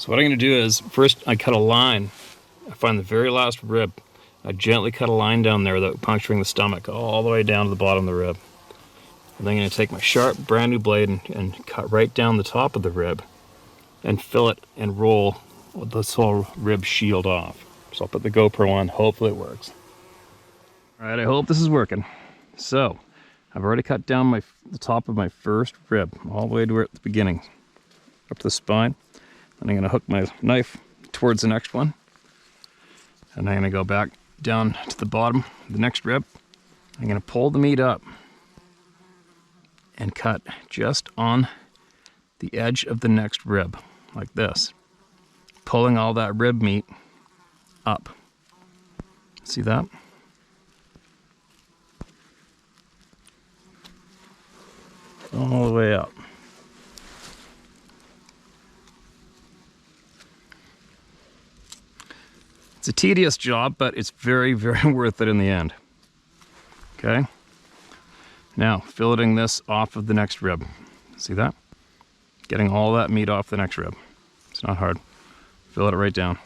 So what I'm going to do is, first I cut a line. I find the very last rib. I gently cut a line down there without puncturing the stomach, all the way down to the bottom of the rib. And then I'm going to take my sharp, brand new blade and cut right down the top of the rib and fillet and roll this whole rib shield off. So I'll put the GoPro on, hopefully it works. Alright, I hope this is working. So, I've already cut down the top of my first rib, all the way to the beginning, up to the spine. And I'm going to hook my knife towards the next one. And I'm going to go back down to the bottom of the next rib. I'm going to pull the meat up and cut just on the edge of the next rib, like this. Pulling all that rib meat up. See that? All the way up. It's a tedious job, but it's very, very worth it in the end. Okay? Now, filleting this off of the next rib. See that? Getting all that meat off the next rib. It's not hard. Fillet it right down.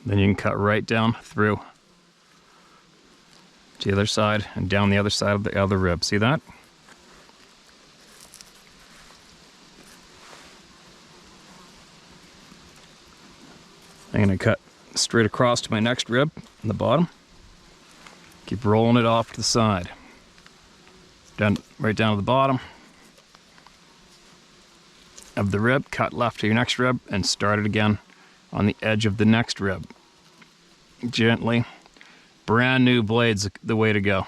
Then you can cut right down through to the other side and down the other side of the other rib. See that? I'm going to cut straight across to my next rib on the bottom. Keep rolling it off to the side. Right down to the bottom of the rib. Cut left to your next rib and start it again on the edge of the next rib. Gently. Brand new blades the way to go.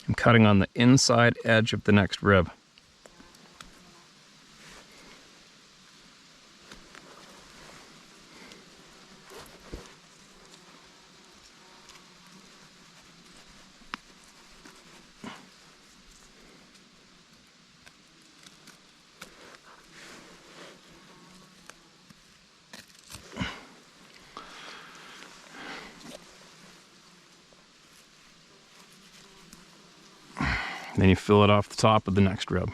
I'm cutting on the inside edge of the next rib. Then you fill it off the top of the next rib.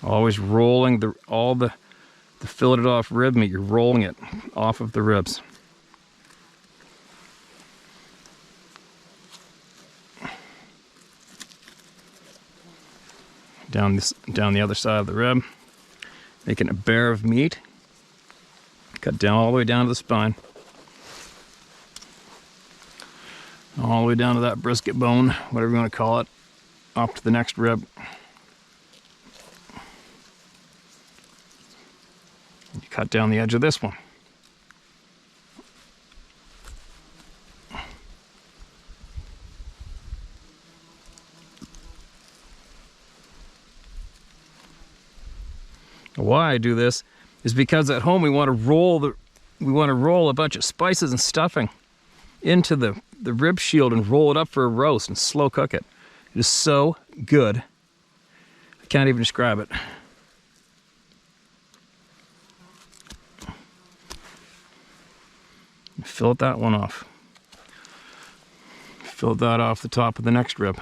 Always rolling all the filleted off rib meat. You're rolling it off of the ribs. Down the other side of the rib, making a bear of meat. Cut down all the way down to the spine. All the way down to that brisket bone, whatever you want to call it, up to the next rib. You cut down the edge of this one. Why I do this is because at home we want to roll a bunch of spices and stuffing into the rib shield and roll it up for a roast and slow cook it. It is so good. I can't even describe it. Fillet that one off. Fillet that off the top of the next rib.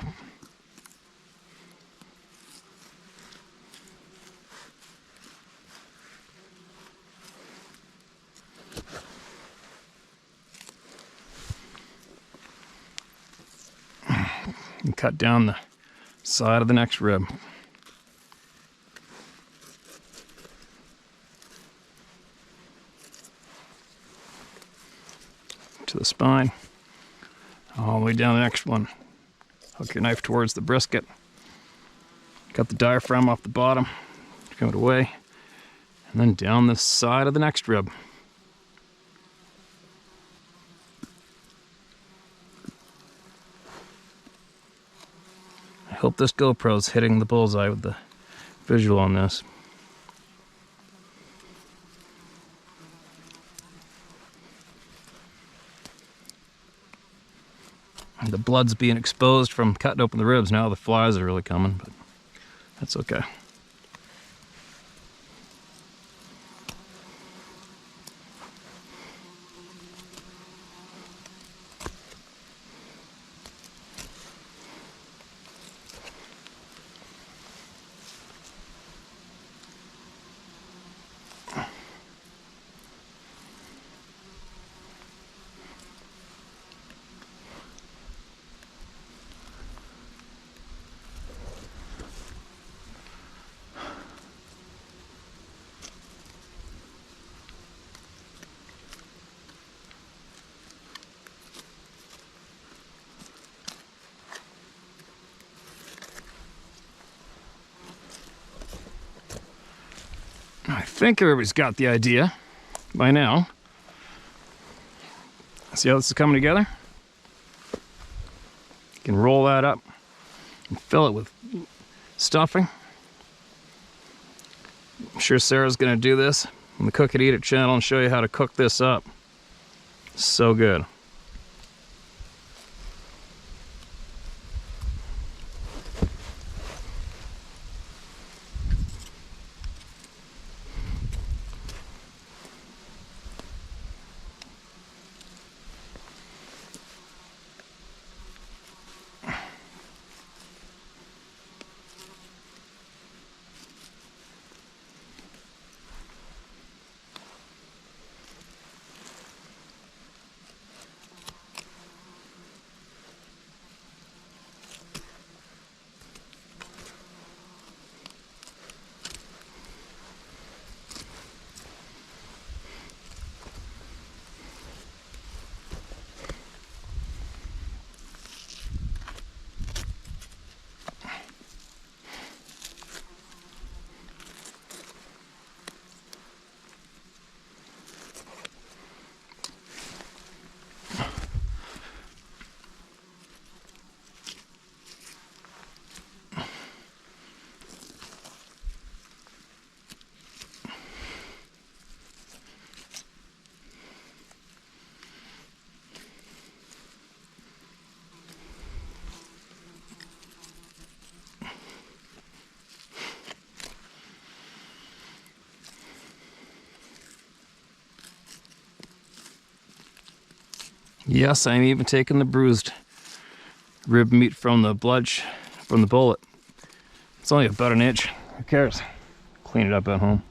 And cut down the side of the next rib. To the spine. All the way down the next one. Hook your knife towards the brisket. Cut the diaphragm off the bottom. Trim it away. And then down the side of the next rib. I hope this GoPro's hitting the bullseye with the visual on this. The blood's being exposed from cutting open the ribs. Now the flies are really coming, but that's okay. I think everybody's got the idea by now. See how this is coming together? You can roll that up and fill it with stuffing. I'm sure Sarah's gonna do this on the Cook It Eat It channel and show you how to cook this up. So good. Yes, I'm even taking the bruised rib meat from the from the bullet. It's only about an inch. Who cares? Clean it up at home.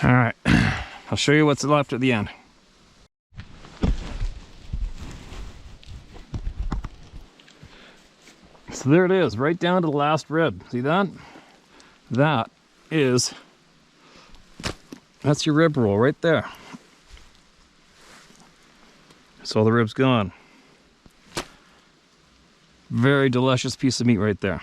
All right, I'll show you what's left at the end. So there it is, right down to the last rib. See that? That's your rib roll right there. So the rib's gone. Very delicious piece of meat right there.